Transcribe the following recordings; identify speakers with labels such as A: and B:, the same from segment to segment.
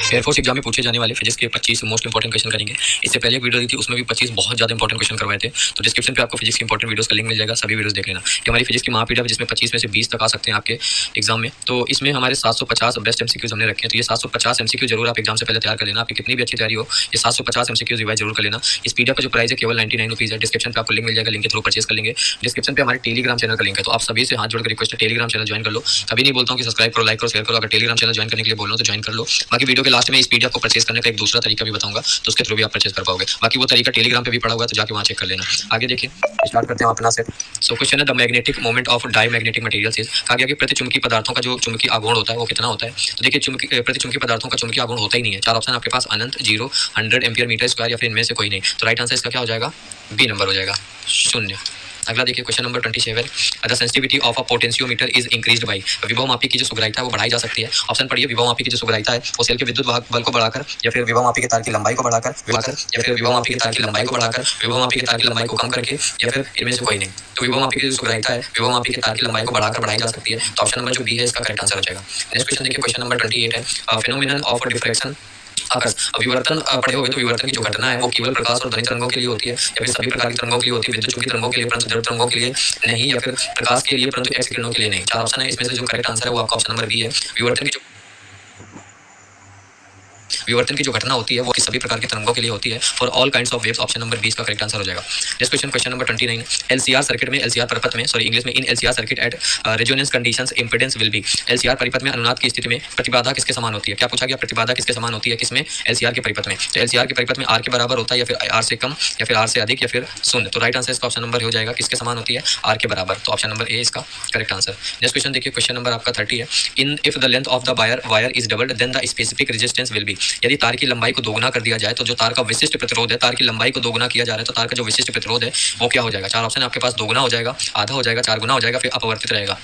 A: Air force exam में पूछे जाने वाले फिजिक्स के 25 मोस्ट इंपॉर्टेंट क्वेश्चन करेंगे। इससे पहले एक वीडियो दी थी, उसमें भी 25 बहुत ज़्यादा इंपॉर्टेंट क्वेश्चन करवाए थे। तो डिस्क्रिप्शन पे आपको फिजिक्स के इंपॉर्टेंट वीडियोस का लिंक मिल जाएगा, सभी वीडियोस देख लेना। कि हमारी फिजिक्स की महापीडीएफ है, जिसमें 25 में से 20 तक आ सकते हैं आपके एग्जाम में। तो इसमें हमारे 750 बेस्ट एमसीक्यूज हमने रखे हैं। तो ये 750 एमसीक्यू जरूर आप एग्जाम से पहले तैयार कर लेना। आपकी कितनी भी अच्छी तैयारी हो, ये 750 एमसीक्यूज रिवाइज जरूर कर लेना। इस पीडीएफ का जो प्राइस है केवल 99 रुपीज़ है। डिस्क्रिप्शन पे आपको लिंक मिल जाएगा, लिंक के थ्रू परचेज कर लेंगे। डिस्क्रिप्शन पे हमारे टेलीग्राम चैनल का लिंक है, तो आप सभी से हाथ जोड़कर रिक्वेस्ट है, टेलीग्राम चैनल ज्वाइन कर लो। कभी नहीं बोलता हूँ कि सब्सक्राइब करो, लाइक करो, शेयर करो। अगर टेलीग्राम चैनल ज्वाइन करने के लिए बोल रहा हूँ तो ज्वाइन कर लो। बाकी वीडियो के लास्ट में इस पीडीएफ को परचेज करने का एक दूसरा तरीका भी बताऊंगा, तो उसके थ्रू भी आप परचेज कर पाओगे। बाकी वो तरीका टेलीग्राम पे भी पड़ा हुआ है, तो जाके वहाँ चेक कर लेना। आगे देखिए, स्टार्ट करते हैं अपना सेट। सो क्वेश्चन है, the magnetic moment of diamagnetic materials is. कहा गया कि प्रतिचुंबकीय पदार्थों का जो चुंबकीय आघूर्ण होता है वो कितना होता है। तो देखिए, प्रतिचुंबकीय पदार्थों का चुंबकीय आघूर्ण होता ही नहीं है। चार ऑप्शन आपके पास, अनंत, 0, 100 एम्पियर मीटर स्क्वायर या फिर इनमें से कोई नहीं। तो राइट आंसर इसका क्या हो जाएगा, बी नंबर हो जाएगा, 0। अगला देखिए, question number 27, the sensitivity of a potentiometer is increased by. विभवमापी की जो सुग्राह्यता है वो बढ़ाई जा सकती है। ऑप्शन पढ़िए, विभवमापी की जो सुग्राह्यता है वो सेल के विद्युत वाहक बल को बढ़ाकर, या फिर विभवमापी के तार की लंबाई को बढ़ाकर, या फिर विभवमापी के तार की लंबाई को बढ़ाकर, विभवमापी के तार की लंबाई को कम करके, या फिर इनमें से कोई नहीं। तो विभवमापी की जो सुग्राह्यता है विभवमापी के तार की लंबाई को बढ़ाकर बढ़ाई जा सकती है। तो ऑप्शन नंबर जो बी है इसका करेक्ट आंसर हो जाएगा। नेक्स्ट क्वेश्चन देखिए, क्वेश्चन नंबर 28 है, फिनोमिनन ऑफ डिफ्रैक्शन आकर्ष। विवर्तन पढ़े होगे तो विवर्तन की जो घटना है वो केवल प्रकाश और ध्वनि तरंगों के लिए होती है, या फिर सभी प्रकार की तरंगों के लिए होती है। विद्युत चुंबकीय तरंगों के लिए परंतु द्रव तरंगों के लिए नहीं, या फिर प्रकाश के लिए परंतु एक्स किरणों के लिए नहीं। चार ऑप्शन है, इसमें से जो करेक्ट आंसर है वो आपका ऑप्शन नंबर बी है। विवर्तन की जो घटना होती है वो सभी प्रकार की तरंगों के लिए होती है, for all kinds of waves. Option number 20 का करेक्ट आंसर हो जाएगा। Next question, question number 29, LCR circuit में, एलसीआर परिपथ में, सॉरी इंग्लिश में, in LCR circuit at resonance conditions impedance will be. LCR परिपथ में अनुनाद की स्थिति में प्रतिबाधा किसके समान होती है। क्या पूछा गया, प्रतिबाधा किसके समान होती है, किसमें, एलसीआर के परिपथ में। तो एलसीआर के परिपथ में आर के बराबर होता है, या फिर आर से कम, या फिर आर से अधिक, या फिर शून्य। तो राइट आंसर इसका ऑप्शन नंबर हो जाएगा, किसके समान होती है, आर के बराबर। तो ऑप्शन नंबर ए इसका करेक्ट आंसर। नेक्स्ट क्वेश्चन देखिए, क्वेश्चन नंबर आपका 30 है, in if the length of the wire is doubled then the specific resistance will be. यदि तार की लंबाई को दोगुना कर दिया जाए तो जो तार का विशिष्ट प्रतिरोध है, तार की लंबाई को दोगुना किया जा रहा है तो तार का जो विशिष्ट प्रतिरोध है वो क्या हो जाएगा। चार ऑप्शन है आपके पास, दोगुना हो जाएगा, आधा हो जाएगा, 4 गुना हो जाएगा, फिर अपवर्तित रहेगा।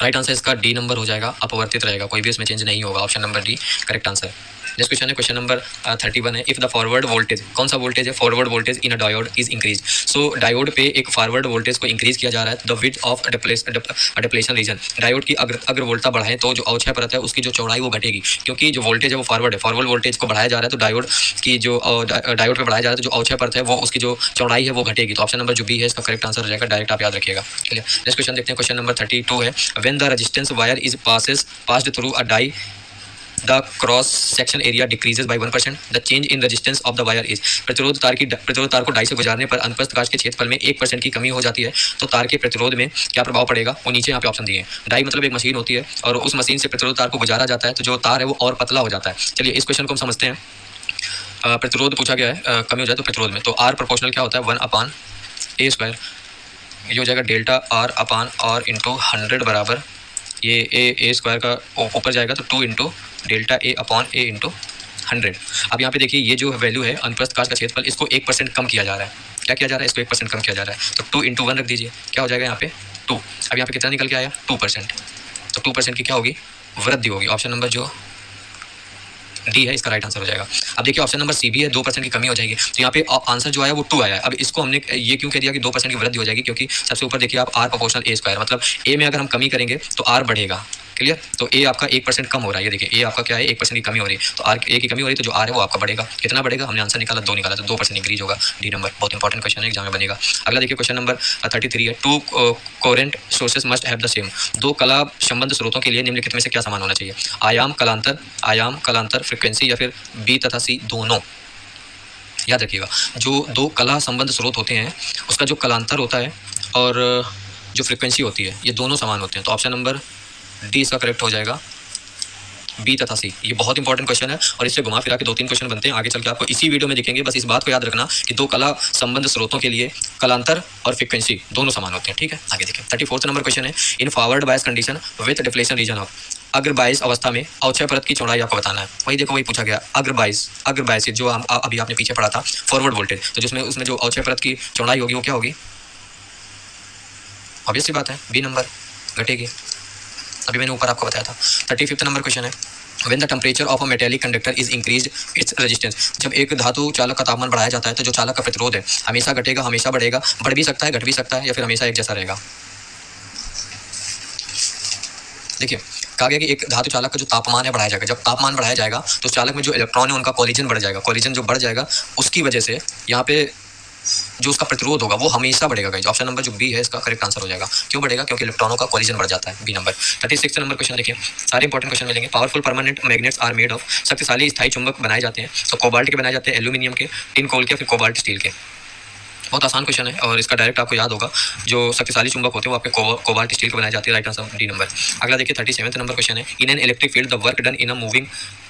A: राइट आंसर इसका डी नंबर हो जाएगा, अपवर्तित रहेगा, कोई भी इसमें चेंज नहीं होगा। Option number D correct answer. Next question है, क्वेश्चन नंबर 31 है, इफ द फॉरवर्ड वोल्टेज, कौन सा वोल्टेज है, forward voltage in a diode is increase. So diode पे एक फॉरवर्ड वोल्टेज को इंक्रीज किया जा रहा है, the width of depletion region. Diode की अगर वोल्टता बढ़ाए तो जो अवक्षय परत है उसकी जो चौड़ाई वो घटेगी, क्योंकि जो वोल्टेज है वो फॉरवर्ड है, फॉरवर्ड वोल्टेज को बढ़ाया जा रहा है तो डायोड की जो डायोड पे बढ़ाया जा रहा है तो जो अवक्षय परत है वो उसकी जो चौड़ाई है वो घटेगी। तो ऑप्शन नंबर जो बी है इसका करेक्ट आंसर हो जाएगा, डायरेक्ट आप याद रखिएगा। चलिए नेक्स्ट क्वेश्चन देखते हैं, क्वेश्चन नंबर 32 है, when the resistance wire is passed through a die the cross section area decreases by 1%, the change in resistance of the wire is। प्रतिरोध तार को डाई से गुजारने पर अनुप्रस्थ कांच के क्षेत्रफल में 1% की कमी हो जाती है तो तार के प्रतिरोध में क्या प्रभाव पड़ेगा, वो नीचे यहाँ पे ऑप्शन दिए हैं। डाई मतलब एक मशीन होती है और उस मशीन से प्रतिरोध तार को गुजारा जाता है तो जो तार है वो और पतला हो जाता है। चलिए इस क्वेश्चन को हम समझते हैं। प्रतिरोध पूछा गया है, कमी हो जाए तो प्रतिरोध में, तो आर प्रोपोर्शनल क्या होता है, 1/a²। ये हो जाएगा delta R upon R into 100 बराबर, ये ए स्क्वायर का ऊपर जाएगा तो 2 into delta A upon A into 100। अब यहाँ पे देखिए, ये जो वैल्यू है अनुप्रस्थ कांच का क्षेत्रफल, इसको 1% कम किया जा रहा है। क्या किया जा रहा है, इसको 1% कम किया जा रहा है, तो 2 इंटू 1 रख दीजिए, क्या हो जाएगा यहाँ पे 2। अब यहाँ पे कितना निकल के आया, 2%। तो 2% की क्या होगी, वृद्धि होगी। ऑप्शन नंबर जो डी है इसका राइट आंसर हो जाएगा। अब देखिए ऑप्शन नंबर सी भी है, 2% की कमी हो जाएगी, तो यहाँ पे आंसर जो आया वो 2 आया है। अब इसको हमने ये क्यों कह दिया कि 2% की वृद्धि हो जाएगी, क्योंकि सबसे ऊपर देखिए आप आर प्रोपोर्शनल ए स्क्वायर, मतलब ए में अगर हम कमी करेंगे तो आर बढ़ेगा, क्लियर। तो ए आपका 1% कम हो रहा है, ये देखिए ए आपका क्या है, 1% की कमी हो रही है, तो आर ए की कमी हो रही है तो जो आर है वो आपका बढ़ेगा। कितना बढ़ेगा, हमने आंसर निकाला 2 निकाला, तो 2% इंक्रीज होगा, डी नंबर। बहुत इंपॉर्टेंट क्वेश्चन है, एग्जाम में बनेगा। अगला देखिए क्वेश्चन नंबर 33 है, 2 coherent sources must have the same. 2 कला संबंध स्रोतों के लिए निम्नलिखित में से क्या समान होना चाहिए, आयाम कलांतर फ्रिक्वेंसी, या फिर बी तथा सी दोनों। याद रखिएगा, जो 2 कला संबंध स्रोत होते हैं उसका जो कलांतर होता है और जो फ्रिक्वेंसी होती है ये दोनों समान होते हैं। तो ऑप्शन नंबर डी इसका करेक्ट हो जाएगा, बी तथा सी। ये बहुत इंपॉर्टेंट क्वेश्चन है और इससे घुमा फिरा के 2-3 क्वेश्चन बनते हैं, आगे चल के आपको इसी वीडियो में दिखेंगे। बस इस बात को याद रखना कि 2 कला संबंध स्रोतों के लिए कलांतर और फ्रिक्वेंसी दोनों समान होते हैं, ठीक है। आगे देखिए 34 नंबर क्वेश्चन है, in forward bias condition with depletion region of. अग्र बायस अवस्था में अवक्षय परत की चौड़ाई आपको बताना है। वही देखो, वही पूछा गया, अग्र बायस जो अभी आपने पीछे पढ़ा था फॉरवर्ड वोल्टेज, तो जिसमें उसमें जो अवक्षय परत की चौड़ाई होगी वो क्या होगी, ऑब्वियस सी बात है, बी नंबर घटेगी। अभी मैंने ऊपर आपको बताया था। 35 नंबर क्वेश्चन है, when the temperature of a metallic conductor is increase its resistance. जब एक धातु चालक का तापमान बढ़ाया जाता है तो जो चालक का प्रतिरोध है हमेशा घटेगा, हमेशा बढ़ेगा, बढ़ भी सकता है, घट भी सकता है, या फिर हमेशा एक जैसा रहेगा। देखिए कहा गया कि एक धातु चालक का जो तापमान है बढ़ाया जाएगा। जब तापमान बढ़ाया जाएगा तो उस चालक में जो इलेक्ट्रॉन है उनका कोलिजन बढ़ जाएगा। कोलिजन जो बढ़ जाएगा उसकी वजह से यहाँ पे जो उसका प्रतिरोध होगा वो हमेशा बढ़ेगा गाइस। ऑप्शन नंबर जो बी है इसका करेक्ट आंसर हो जाएगा। क्यों बढ़ेगा? क्योंकि इलेक्ट्रॉनों का कोलिजन बढ़ जाता है। B number. 36 नंबर क्वेश्चन देखिए, सारे इंपॉर्टेंट क्वेश्चन मिलेंगे। Powerful permanent magnets are made of, शक्तिशाली स्थायी चुंबक बनाए जाते हैं तो कोबाल्ट के बनाए जाते हैं, एल्यूमिनियम के, टिन कोल के, फिर कोबाल्ट स्टील के। बहुत आसान क्वेश्चन है और इसका डायरेक्ट आपको याद होगा, जो शक्तिशाली चुंबक होते हैं वो आपके कोबाल्ट स्टील के बनाए जाते हैं। Right answer D number. अगला देखिए 37 नंबर क्वेश्चन है, in an electric field the work done in a moving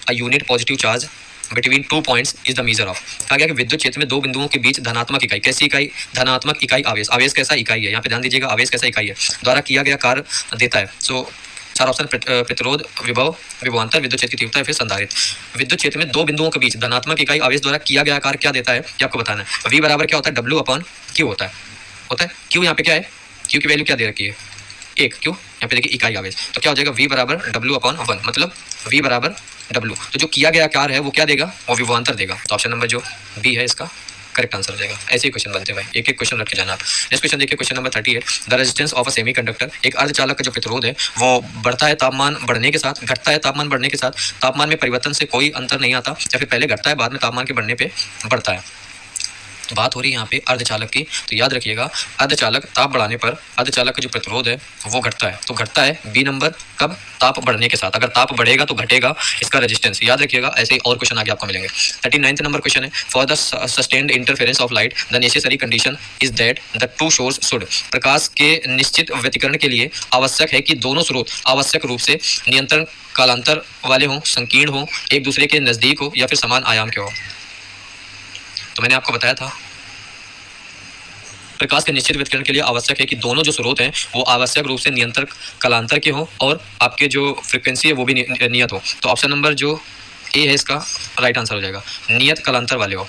A: a unit positive charge between 2 points is the measure of. कहा गया कि विद्युत क्षेत्र में दो बिंदुओं के बीच धनात्मक इकाई, कैसी इकाई? धनात्मक इकाई आवेश। आवेश कैसा इकाई है? यहाँ पे ध्यान दीजिएगा, आवेश कैसा इकाई है द्वारा किया गया कार्य देता है। सो चार ऑप्शन, प्रतिरोध, विभव, विभवांतर, विद्युत क्षेत्र की तीव्रता या फिर संधारित्र। विद्युत क्षेत्र में दो बिंदुओं के बीच धनात्मक इकाई आवेश द्वारा किया गया कार्य क्या देता है ये आपको बताना है। V बराबर क्या होता है? W अपॉन Q होता है। Q यहाँ पे क्या है? Q की वैल्यू क्या दे रखी है? 1। क्यों? यहाँ पे देखिए इकाई आवेश, तो क्या हो जाएगा? V बराबर W अपॉन 1, मतलब V बराबर W। तो जो किया गया कार्य है वो क्या देगा? वो विभवांतर देगा। तो ऑप्शन नंबर जो बी है इसका करेक्ट आंसर हो जाएगा। ऐसे ही क्वेश्चन बनते हैं भाई, एक एक क्वेश्चन रख के जाना आप। नेक्स्ट क्वेश्चन देखिए, question number 38, the resistance of a semiconductor. एक अर्धचालक का जो प्रतिरोध है वो बढ़ता है तापमान बढ़ने के साथ, घटता है तापमान बढ़ने के साथ। तापमान में परिवर्तन से कोई अंतर नहीं आता, या फिर पहले घटता है बाद में तापमान के बढ़ने पे बढ़ता है। बात हो रही है यहाँ पे अर्धचालक की, तो याद रखिएगा अर्धचालक ताप बढ़ाने पर अर्धचालक का जो प्रतिरोध है वो घटता है। तो घटता है बी नंबर कब? ताप बढ़ने के साथ। अगर ताप बढ़ेगा तो घटेगा इसका रेजिस्टेंस, याद रखिएगा। ऐसे ही और क्वेश्चन आगे आपको मिलेंगे। 39 नंबर क्वेश्चन है, for the sustained interference of light the necessary condition is that the two source should. प्रकाश के निश्चित व्यतिकरण के लिए आवश्यक है कि दोनों स्रोत आवश्यक रूप से नियंत्रण कालांतर वाले हों, संकीर्ण हों, एक दूसरे के नजदीक हो या फिर समान आयाम के हो। तो मैंने आपको बताया था प्रकाश के निश्चित व्यतिकरण के लिए आवश्यक है कि दोनों जो स्रोत हैं वो आवश्यक रूप से नियंत्रण कालांतर के हों और आपके जो फ्रीक्वेंसी है वो भी नियत हो। तो ऑप्शन नंबर जो ए है इसका राइट आंसर हो जाएगा, नियत कालांतर वाले हो।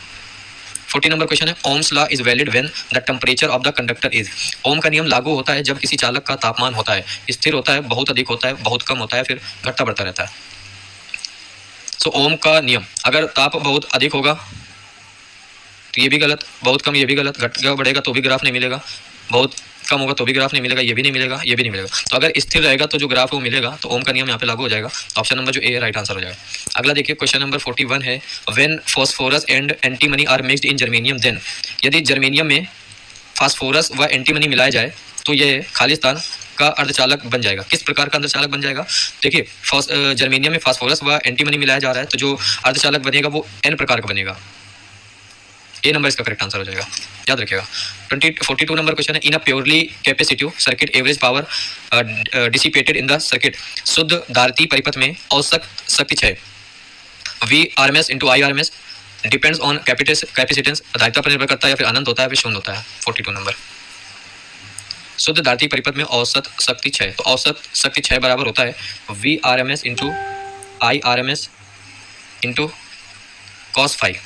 A: 40 नंबर क्वेश्चन है, Ohm's law is valid when the temperature of the conductor is. Ohm का नियम लागू होता है जब किसी चालक का तापमान होता है स्थिर होता है, बहुत अधिक होता है, बहुत कम होता है, फिर घटता बढ़ता रहता है। सो ओम का नियम, अगर ताप बहुत अधिक होगा तो ये भी गलत, बहुत कम ये भी गलत, घटेगा बढ़ेगा तो भी ग्राफ नहीं मिलेगा, बहुत कम होगा तो भी ग्राफ नहीं मिलेगा, ये भी नहीं मिलेगा, ये भी नहीं मिलेगा। तो अगर स्थिर रहेगा तो जो ग्राफ है वो मिलेगा, तो ओम का नियम यहाँ पे लागू हो जाएगा। ऑप्शन नंबर जो ए है राइट आंसर हो जाएगा। अगला देखिए क्वेश्चन नंबर 41 है, when phosphorus and antimony are mixed in germanium then. यदि जर्मेनियम में फास्फोरस व एंटीमनी मिलाया जाए तो ये खालिस्तान का अर्धचालक बन जाएगा। किस प्रकार का अर्धचालक बन जाएगा? देखिए जर्मेनियम में फास्फोरस व एंटीमनी मिलाया जा रहा है तो जो अर्धचालक बनेगा वो एन प्रकार का बनेगा। ए नंबर इसका करेक्ट आंसर हो जाएगा, याद रखिएगा। 42 नंबर क्वेश्चन है, in a purely capacitive circuit average power dissipated in the circuit. शुद्ध धारिती परिपथ में औसत शक्ति क्षय V R M S into I R M S depends on capacitance. धारिता पर निर्भर करता है या फिर अनंत होता है, फिर शून्य होता है। 42 नंबर, शुद्ध धारिती परिपथ में औसत शक्ति क्षय, तो औसत शक्ति क्षय बराबर होता है V R M S into I R M S into cos phi.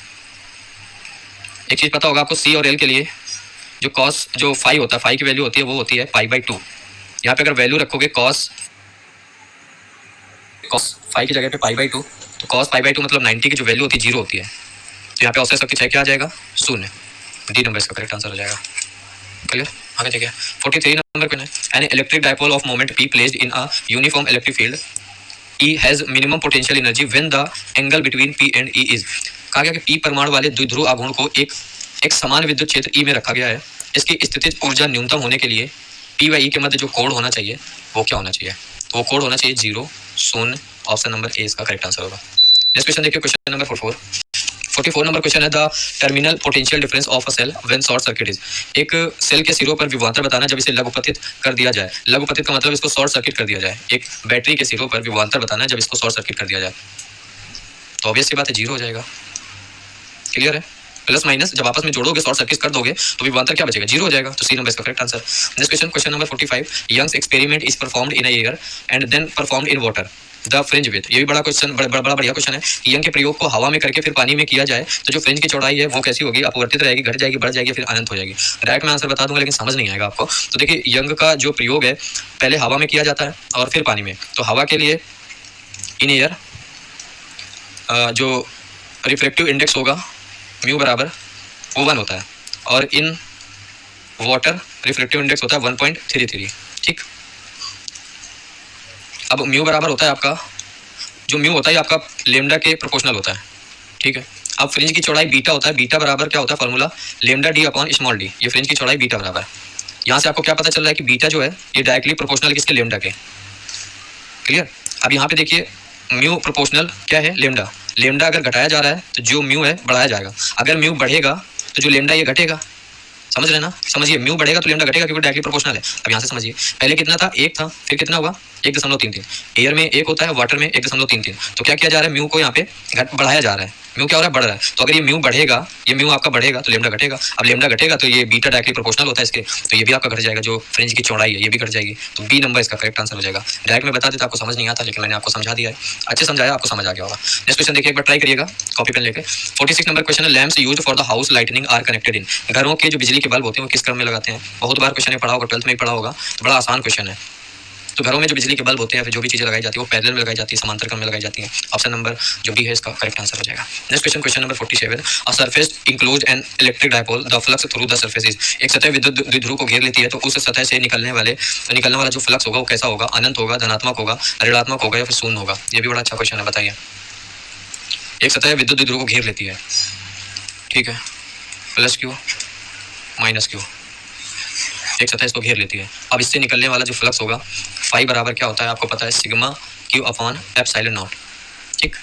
A: एक चीज़ पता होगा आपको, सी और एल के लिए जो कॉस जो फाई होता है, फाई की वैल्यू होती है वो होती है पाई/2। यहाँ पे अगर वैल्यू रखोगे कॉस फाई की जगह पे पाई/2, तो कॉस पाई/2 मतलब 90 की जो वैल्यू होती है 0 होती है। तो यहाँ पे औसत शक्ति क्षय क्या आ जाएगा? 0। डी नंबर इसका करेक्ट आंसर हो जाएगा। क्लियर? आगे देखिए 43 नंबर पे an electric dipole of moment P placed in a uniform electric field E has minimum potential energy when the angle between P and E is. कहा गया कि P परमाणु वाले द्विध्रुव आघूर्ण को एक समान विद्युत क्षेत्र E में रखा गया है। इसकी स्थितिज ऊर्जा न्यूनतम होने के लिए P व E के मध्य जो कोण होना चाहिए वो क्या होना चाहिए? तो वो कोण होना चाहिए 0, 0। ऑप्शन नंबर ए इसका करेक्ट आंसर होगा। नेक्स्ट क्वेश्चन देखिए, क्वेश्चन नंबर 44 नंबर क्वेश्चन है, the terminal potential difference of a cell when short circuit is. एक सेल के सिरों पर विभवांतर बताना जब इसे लघुपतित कर दिया जाए। लघुपतित का मतलब इसको शॉर्ट सर्किट कर दिया जाए। एक बैटरी के सिरों पर विभवांतर बताना जब इसको शॉर्ट सर्किट कर दिया जाए, तो ऑब्वियस सी बात है 0 हो जाएगा। क्लियर है? प्लस माइनस जब आपस में जोड़ोगे, शॉर्ट सर्किट कर दोगे तो विभवांतर क्या बचेगा? 0 हो जाएगा। तो सी नंबर इसका correct answer. Next question, question number 45, Young's experiment is performed in air and then performed in water the fringe with. ये भी बड़ा क्वेश्चन, बड़ा बढ़िया क्वेश्चन है कि यंग के प्रयोग को हवा में करके फिर पानी में किया जाए तो जो फ्रिंज की चौड़ाई है वो कैसी होगी? अपवर्तित रहेगी, घट जाएगी, बढ़ जाएगी, फिर अनंत हो जाएगी। डायरेक्ट मैं आंसर बता दूंगा लेकिन समझ नहीं आएगा आपको। तो देखिए यंग का जो प्रयोग है पहले हवा में किया जाता है और फिर पानी में। तो हवा के लिए इन एयर जो रिफ्लेक्टिव इंडेक्स होगा म्यू बराबर वो 1 होता है, और इन वाटर रिफ्लेक्टिव इंडेक्स होता है 1.33। ठीक, अब म्यू बराबर होता है आपका, जो म्यू होता है आपका लेमडा के प्रोपोर्शनल होता है, ठीक है। अब फ्रिंज की चौड़ाई बीटा होता है, बीटा बराबर क्या होता है formula, lambda D upon small D. ये फ्रिंज की चौड़ाई बीटा बराबर, यहाँ से आपको क्या पता चल रहा है कि बीटा जो है ये डायरेक्टली प्रोपोर्शनल किसके, लेमडा के। क्लियर। अब यहाँ पे देखिए म्यू प्रोपोर्शनल क्या है, लेमडा। लेमडा अगर घटाया जा रहा है तो जो म्यू है बढ़ाया जाएगा, अगर म्यू बढ़ेगा तो जो लेमडा ये घटेगा। समझ रहे हैं ना, समझिए म्यू बढ़ेगा तो लेमडा घटेगा क्योंकि डायरेक्टली प्रोपोर्शनल है। अब यहाँ से समझिए पहले कितना था, 1 था, फिर कितना हुआ 1.33। एयर में 1 होता है, वाटर में 1.33। तो क्या किया जा रहा है, म्यू को यहाँ पे बढ़ाया जा रहा है। म्यू क्या हो रहा है, बढ़ रहा है। तो अगर ये म्यू बढ़ेगा, ये म्यू आपका बढ़ेगा तो लेमडा घटेगा। अब लेमडा घटेगा तो ये बीटा डायरेक्टली प्रोपोर्शनल होता है इसके, तो ये भी आपका घट जाएगा, जो फ्रिंज की चौड़ाई है ये भी घट जाएगी। तो बी नंबर इसका करेक्ट आंसर हो जाएगा। डायरेक्ट में बता देता आपको समझ नहीं आता, लेकिन मैंने आपको समझा दिया है, अच्छे समझाया, आपको समझ आ गया होगा। नेक्स्ट क्वेश्चन देखिए, एक बार ट्राई करिएगा कॉपी पेन लेके। 46 नंबर क्वेश्चन है, lamps used for the house lightning are connected in. घरों के जो बिजली के बल्ब होते हैं वो किस क्रम में लगाते हैं। बहुत बार क्वेश्चन में पढ़ा होगा, 12th में भी पढ़ा होगा, तो बड़ा आसान क्वेश्चन है। तो घरों में जो बिजली के बल्ब होते हैं, फिर जो भी चीज़ें लगाई जाती है वो पैरेलल में लगाई जाती है, समांतर क्रम में लगाई जाती है। ऑप्शन नंबर जो बी है इसका करेक्ट आंसर हो जाएगा। Next question, question number 47, a surface enclose an electric dipole, the flux through the surface is. एक सतह विद्युत द्विध्रुव को घेर लेती है, तो उस सतह से निकलने वाला जो फ्लक्स होगा वो कैसा होगा, अनंत होगा, धनात्मक होगा, ऋणात्मक होगा या फिर शून्य होगा। ये भी बड़ा अच्छा क्वेश्चन है, बताइए। एक सतह विद्युत द्विध्रुव को घेर लेती है, ठीक है, प्लस क्यू माइनस क्यू, एक सतह इसको घेर लेती है। अब इससे निकलने वाला जो फ्लक्स होगा फाई बराबर क्या होता है, आपको पता है, sigma Q upon epsilon not, ठीक।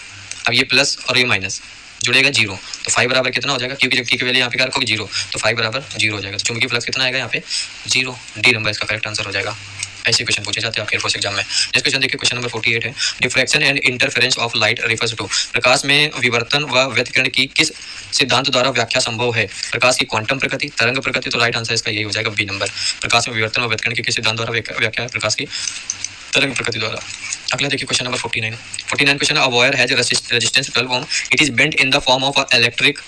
A: अब ये प्लस और ये माइनस जुड़ेगा 0, तो फाई बराबर कितना हो जाएगा, क्योंकि जब टी की वैल्यू यहाँ पे क्या रखोगे 0, तो फाई बराबर 0 हो जाएगा। तो चुंबकीय फ्लक्स कितना आएगा यहाँ पे 0। डी नंबर इसका करेक्ट आंसर हो जाएगा। ऐसे क्वेश्चन पूछे जाते हैं आपके एयरफोर्स एग्जाम में। नेक्स्ट क्वेश्चन देखिए, क्वेश्चन नंबर 48 है, diffraction and interference of light refers to. प्रकाश में विवर्तन व व्यतिकरण की किस सिद्धांत द्वारा व्याख्या संभव है। प्रकाश की क्वांटम प्रकृति, तरंग प्रकृति, तो राइट आंसर इसका यही हो जाएगा, बी नंबर। प्रकाश में विवर्तन व व्यतिकरण की किस सिद्धांत द्वारा व्याख्या है, प्रकाश की तरंग प्रकृति द्वारा। अगला देखिए question number 49 question, a wire has resistance 12 ohm, it is bent in the form of a electric,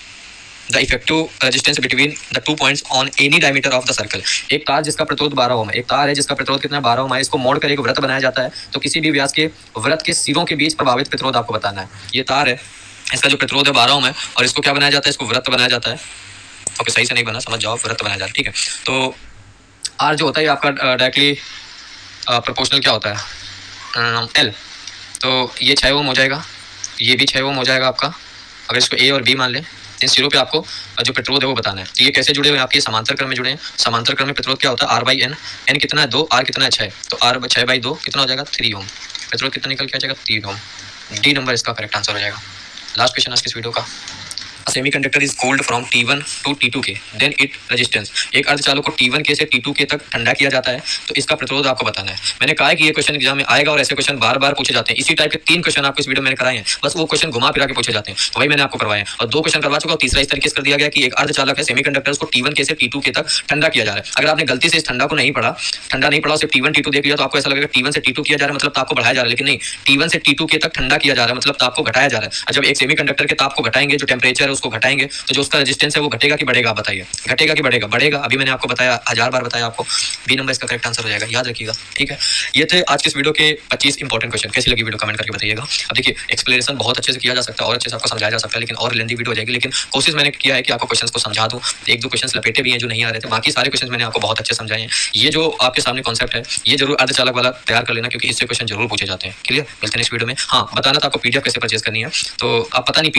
A: the effective resistance between the 2 points on any diameter of the circle. एक तार जिसका प्रतिरोध 12 ओम है, एक तार है जिसका प्रतिरोध कितना 12 ओम है, इसको मोड़ कर एक वृत्त बनाया जाता है। तो किसी भी व्यास के वृत्त के सिरों के बीच प्रभावित प्रतिरोध आपको बताना है। ये तार है, इसका जो प्रतिरोध है 12 ओम है, और इसको क्या बनाया जाता है, इसको वृत्त बनाया जाता है। ओके, सही से नहीं बना, समझ जाओ, वृत्त बनाया जाता है, ठीक है। तो आर जो होता है आपका डायरेक्टली प्रोपोर्शनल क्या होता है, एल। तो ये 6 ओम हो जाएगा, ये भी 6 ओम हो जाएगा आपका। अगर इसको ए और बी मान लें, इन सिरों पे आपको जो प्रतिरोध है वो बताना है। तो ये कैसे जुड़े हुए हैं, आपके समांतर क्रम में जुड़े हैं। समांतर क्रम में प्रतिरोध क्या होता है, R/N। एन कितना है 2, आर कितना है 6, तो R 6/2 कितना हो जाएगा 3 ओम। प्रतिरोध कितना निकल के आ जाएगा 3 ओम। डी नंबर इसका करेक्ट आंसर हो जाएगा। लास्ट क्वेश्चन आज की इस वीडियो का, semiconductor is cold from T1 to T2K, then it resistance. एक अर्धचालक को T1K से T2K तक ठंडा किया जाता है, तो इसका प्रतिरोध आपको बताना है। मैंने कहा है कि ये क्वेश्चन एग्जाम में आएगा और ऐसे क्वेश्चन बार बार पूछे जाते हैं। इसी टाइप के 3 क्वेश्चन आपको इस वीडियो में मैंने कराए हैं, बस वो क्वेश्चन घुमा फिरा के पूछे जाते हैं, तो वही मैंने आपको करवाए हैं। और 2 क्वेश्चन करवा चुका, और तीसरा इस तरीके से कर दिया गया कि एक अर्धचालक है सेमीकंडक्टर, उसको T1K से T2K तक ठंडा किया जा रहा है। अगर आपने गलती से इस ठंडा नहीं पढ़ा, सिर्फ T1 T2 देख लिया, तो आपको ऐसा लगेगा T1 से T2 किया जा रहा है मतलब ताप को बढ़ाया जा रहा है, लेकिन नहीं, T1 से T2K तक ठंडा किया जा रहा है मतलब ताप को घटाया जा रहा है। जब एक सेमीकंडक्टर के ताप को घटाएंगे, जो टेम्परेचर है उसको घटाएंगे, तो जो उसका रेजिस्टेंस है वो घटेगा कि बढ़ेगा, बताइए। घटेगा कि बढ़ेगा, बढ़ेगा। अभी मैंने आपको बताया, 1000 बार बताया आपको। बी नंबर इसका करेक्ट आंसर हो जाएगा, याद रखिएगा, ठीक है। ये थे आज के इस वीडियो के 25 इंपॉर्टेंट क्वेश्चन। कैसी लगी वीडियो कमेंट करके बताइएगा। अब देखिए, एक्सप्लेनेशन बहुत अच्छे से किया जा सकता है और अच्छे से आपको समझाया जा सकता है, लेकिन और लेंदी वीडियो हो जाएगी। लेकिन कोशिश मैंने किया है कि आपको क्वेश्चंस को समझा दूं। 1-2 क्वेश्चंस लपेटे भी हैं जो नहीं आ रहे थे, बाकी सारे क्वेश्चन मैंने आपको बहुत अच्छे समझाए हैं। ये जो आपके सामने कॉन्सेप्ट है, ये जरूर अर्धचालक वाला तैयार कर लेना, क्योंकि इससे क्वेश्चन जरूर पूछे जाते हैं। क्लियर, मिलते हैं नेक्स्ट वीडियो में। हाँ, बताना था आपको PDF कैसे परचेज करनी है, तो आप पता नहीं